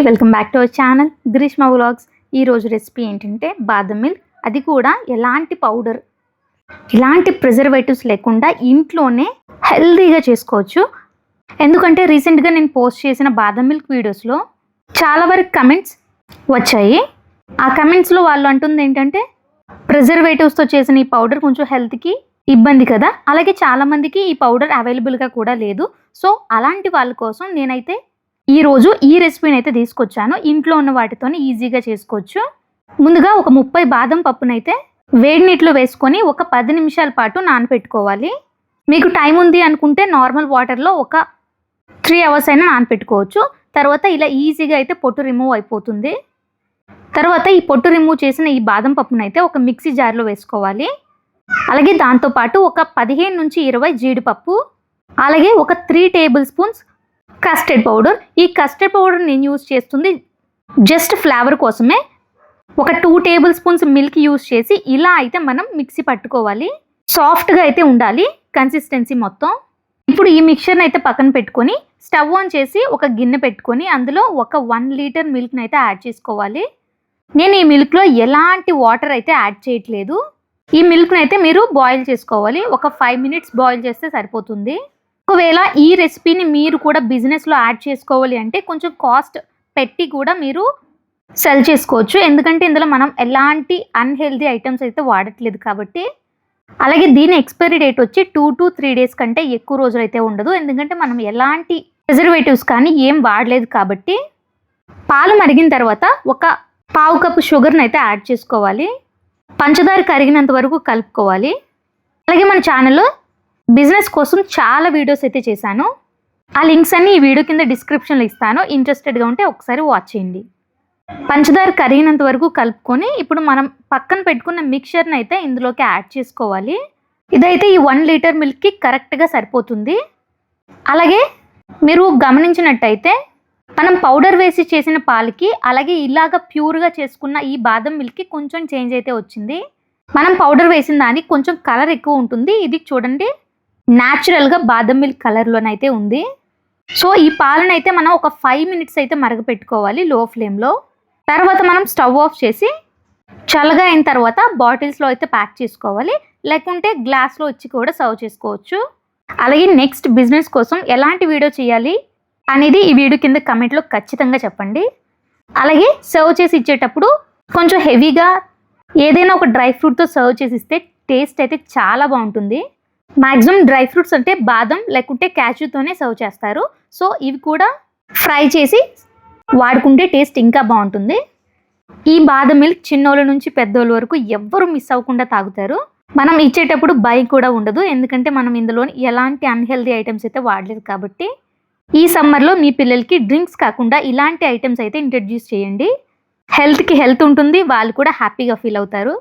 Welcome back to our channel Greeshma vlogs. ఈరోజు recipe ఏంటంటే బాదం మిల్క్, అది కూడా ఎలాంటి పౌడర్ ఎలాంటి ప్రిజర్వేటివ్స్ లేకుండా ఇంట్లోనే హెల్తీగా చేసుకోవచ్చు. ఎందుకంటే రీసెంట్గా నేను పోస్ట్ చేసిన బాదం మిల్క్ వీడియోస్లో చాలా వరకు కమెంట్స్ వచ్చాయి. ఆ కమెంట్స్లో వాళ్ళు అంటుంది ఏంటంటే ప్రిజర్వేటివ్స్తో చేసిన ఈ పౌడర్ కొంచెం హెల్త్కి ఇబ్బంది కదా, అలాగే చాలామందికి ఈ పౌడర్ అవైలబుల్గా కూడా లేదు. సో అలాంటి వాళ్ళ కోసం నేనైతే ఈరోజు ఈ రెసిపీని అయితే తీసుకొచ్చాను. ఇంట్లో ఉన్న వాటితోనే ఈజీగా చేసుకోవచ్చు. ముందుగా ఒక 30 బాదం పప్పునైతే వేడి నీటిలో వేసుకొని ఒక 10 నిమిషాల పాటు నానపెట్టుకోవాలి. మీకు టైం ఉంది అనుకుంటే నార్మల్ వాటర్లో ఒక 3 అవర్స్ అయినా నానపెట్టుకోవచ్చు. తర్వాత ఇలా ఈజీగా అయితే పొట్టు రిమూవ్ అయిపోతుంది. తర్వాత ఈ పొట్టు రిమూవ్ చేసిన ఈ బాదం పప్పునైతే ఒక మిక్సీ జార్లో వేసుకోవాలి. అలాగే దాంతోపాటు ఒక 15 నుంచి 20 జీడిపప్పు, అలాగే ఒక 3 టేబుల్ స్పూన్స్ కస్టర్డ్ పౌడర్. ఈ కస్టర్డ్ పౌడర్ నేను యూజ్ చేస్తుంది జస్ట్ ఫ్లేవర్ కోసమే. ఒక 2 టేబుల్ స్పూన్స్ మిల్క్ యూజ్ చేసి ఇలా అయితే మనం మిక్సీ పట్టుకోవాలి. సాఫ్ట్గా అయితే ఉండాలి కన్సిస్టెన్సీ మొత్తం. ఇప్పుడు ఈ మిక్చర్ని అయితే పక్కన పెట్టుకొని స్టవ్ ఆన్ చేసి ఒక గిన్నె పెట్టుకొని అందులో ఒక 1 లీటర్ మిల్క్ని అయితే యాడ్ చేసుకోవాలి. నేను ఈ మిల్క్లో ఎలాంటి వాటర్ అయితే యాడ్ చేయట్లేదు. ఈ మిల్క్ని అయితే మీరు బాయిల్ చేసుకోవాలి. ఒక 5 మినిట్స్ బాయిల్ చేస్తే సరిపోతుంది. ఒకవేళ ఈ రెసిపీని మీరు కూడా బిజినెస్లో యాడ్ చేసుకోవాలి అంటే కొంచెం కాస్ట్ పెట్టి కూడా మీరు సెల్ చేసుకోవచ్చు. ఎందుకంటే ఇందులో మనం ఎలాంటి అన్హెల్దీ ఐటమ్స్ అయితే వాడట్లేదు కాబట్టి. అలాగే దీని ఎక్స్పైరీ డేట్ వచ్చి 2 to 3 డేస్ కంటే ఎక్కువ రోజులు అయితే ఉండదు. ఎందుకంటే మనం ఎలాంటి ప్రిజర్వేటివ్స్ కానీ ఏం వాడలేదు కాబట్టి. పాలు మరిగిన తర్వాత ఒక 1/2 కప్పు షుగర్ని అయితే యాడ్ చేసుకోవాలి. పంచదార కరిగినంత వరకు కలుపుకోవాలి. అలాగే మన ఛానల్లో బిజినెస్ కోసం చాలా వీడియోస్ అయితే చేశాను. ఆ లింక్స్ అన్ని ఈ వీడియో కింద డిస్క్రిప్షన్లో ఇస్తాను. ఇంట్రెస్టెడ్గా ఉంటే ఒకసారి వాచ్ చేయండి. పంచదార కరిగినంత వరకు కలుపుకొని ఇప్పుడు మనం పక్కన పెట్టుకున్న మిక్చర్ని అయితే ఇందులోకి యాడ్ చేసుకోవాలి. ఇదైతే ఈ 1 లీటర్ మిల్క్కి కరెక్ట్గా సరిపోతుంది. అలాగే మీరు గమనించినట్టయితే మనం పౌడర్ వేసి చేసిన పాలకి అలాగే ఇలాగ ప్యూర్గా చేసుకున్న ఈ బాదం మిల్క్కి కొంచెం చేంజ్ అయితే వచ్చింది. మనం పౌడర్ వేసిన దానికి కొంచెం కలర్ ఎక్కువ ఉంటుంది. ఇది చూడండి న్యాచురల్గా బాదం మిల్క్ కలర్లోనైతే ఉంది. సో ఈ పాలనైతే మనం ఒక 5 మినిట్స్ అయితే మరగపెట్టుకోవాలి లో ఫ్లేమ్లో. తర్వాత మనం స్టవ్ ఆఫ్ చేసి చల్లగా అయిన తర్వాత బాటిల్స్లో అయితే ప్యాక్ చేసుకోవాలి. లేకుంటే గ్లాస్లో ఇచ్చి కూడా సర్వ్ చేసుకోవచ్చు. అలాగే నెక్స్ట్ బిజినెస్ కోసం ఎలాంటి వీడియో చేయాలి అనేది ఈ వీడియో కింద కమెంట్లో ఖచ్చితంగా చెప్పండి. అలాగే సర్వ్ చేసి ఇచ్చేటప్పుడు కొంచెం హెవీగా ఏదైనా ఒక డ్రై ఫ్రూట్తో సర్వ్ చేసి ఇస్తే టేస్ట్ అయితే చాలా బాగుంటుంది. మ్యాక్సిమం డ్రై ఫ్రూట్స్ అంటే బాదం లేకుంటే క్యాష్యూతోనే సర్వ్ చేస్తారు. సో ఇవి కూడా ఫ్రై చేసి వాడుకుంటే టేస్ట్ ఇంకా బాగుంటుంది. ఈ బాదం మిల్క్ చిన్నోళ్ళ నుంచి పెద్దోళ్ళ వరకు ఎవ్వరూ మిస్ అవ్వకుండా తాగుతారు. మనం ఇచ్చేటప్పుడు భయం కూడా ఉండదు. ఎందుకంటే మనం ఇందులో ఎలాంటి అన్హెల్దీ ఐటమ్స్ అయితే వాడలేదు కాబట్టి. ఈ సమ్మర్లో మీ పిల్లలకి డ్రింక్స్ కాకుండా ఇలాంటి ఐటమ్స్ అయితే ఇంట్రడ్యూస్ చేయండి. హెల్త్కి హెల్త్ ఉంటుంది, వాళ్ళు కూడా హ్యాపీగా ఫీల్ అవుతారు.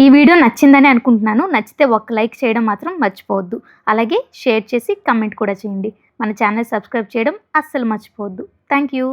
ఈ వీడియో నచ్చిందని అనుకుంటున్నాను. నచ్చితే ఒక లైక్ చేయడం మాత్రం మర్చిపోవద్దు. అలాగే షేర్ చేసి కమెంట్ కూడా చేయండి. మన ఛానల్ సబ్స్క్రైబ్ చేయడం అస్సలు మర్చిపోవద్దు. Thank you.